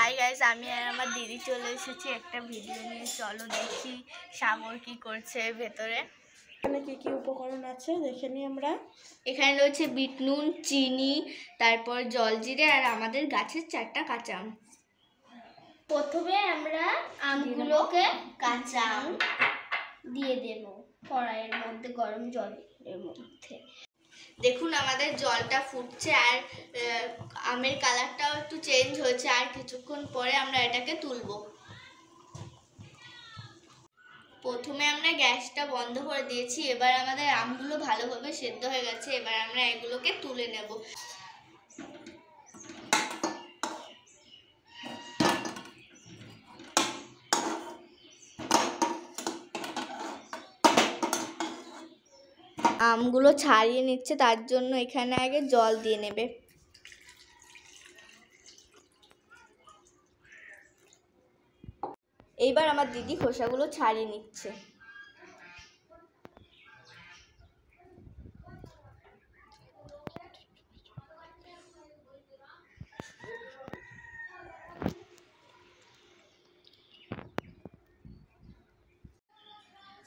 Hi guys, আমি আর আমার দিদি চলে এসেছি একটা ভিডিও নিয়ে। চলো দেখি সাগর কি করছে ভেতরে। এখানে কি কি উপকরণ আছে দেখে নিই আমরা। এখানে রয়েছে বিট নুন, চিনি, তারপর জলজিরে আর আমাদের গাছের 4টা কাঁচা আম। প্রথমে আমরা আমগুলোকে কাঁচা আম দিয়ে দেব কড়াইয়ের মধ্যে, গরম জলের মধ্যে। দেখুন আমাদের জলটা ফুটছে আর আমের কালারটাও একটু চেঞ্জ হয়েছে। আর কিছুক্ষণ পরে আমরা এটাকে তুলব। প্রথমে আমরা গ্যাসটা বন্ধ করে দিয়েছি। এবার আমাদের আমগুলো ভালোভাবে সেদ্ধ হয়ে গেছে। এবার আমরা এগুলোকে তুলে নেব। আমগুলো ছাড়িয়ে নিচ্ছে, তার জন্য এখানে আগে জল দিয়ে নেবে। এইবার আমার দিদি খোসাগুলো ছাড়িয়ে নিচ্ছে।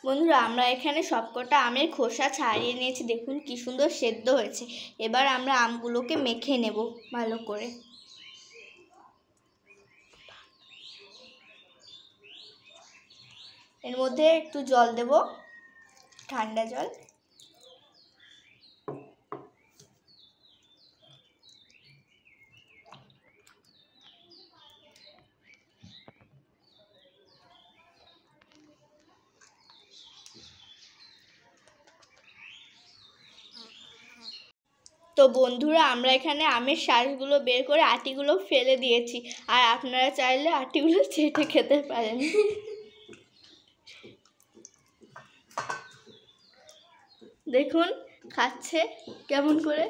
বন্ধুরা, আমরা এখানে সবকটা আমের খোসা ছাড়িয়ে নিয়েছি। দেখুন কি সুন্দর সেদ্ধ হয়েছে। এবার আমরা আমগুলোকে মেখে নেব ভালো করে। এর মধ্যে একটু জল দেব, ঠান্ডা জল। তো বন্ধুরা, আমরা এখানে আমের শাঁসগুলো বের করে আটিগুলো ফেলে দিয়েছি। আর আপনারা চাইলে আটিগুলো চেটে খেতে পারেন। দেখুন খাচ্ছে কেমন করে,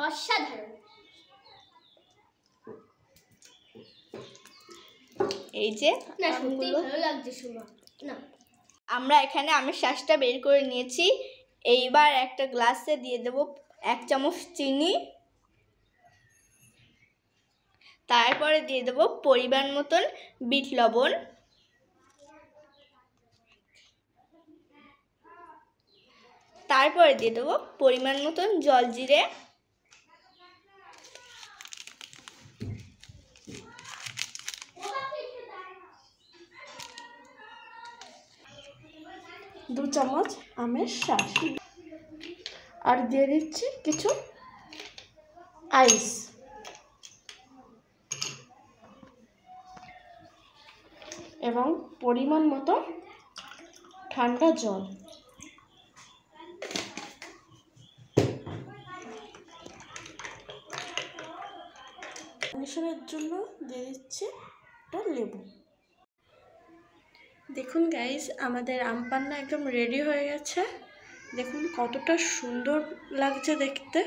অসাধারণ। এই যে ভালো লাগছে শোনা না। আমরা এখানে আমের শাঁসটা বের করে নিয়েছি। এইবার একটা গ্লাসে দিয়ে দেব 1 চামচ চিনি। তারপরে দিয়ে দেব পরিমাণ মতন বিট লবণ। তারপরে দিয়ে দেব পরিমাণ মতন জলজিরে। দু চামচ আমের শাঁস আর দিয়ে দিচ্ছি কিছু আইস এবং পরিমাণ মতো ঠান্ডা জল। মিশ্রণের জন্য দিয়ে দিচ্ছি একটা লেবু। দেখুন গাইস, আমাদের আম পান্না একদম রেডি হয়ে গেছে। দেখুন কতটা সুন্দর লাগছে দেখতে।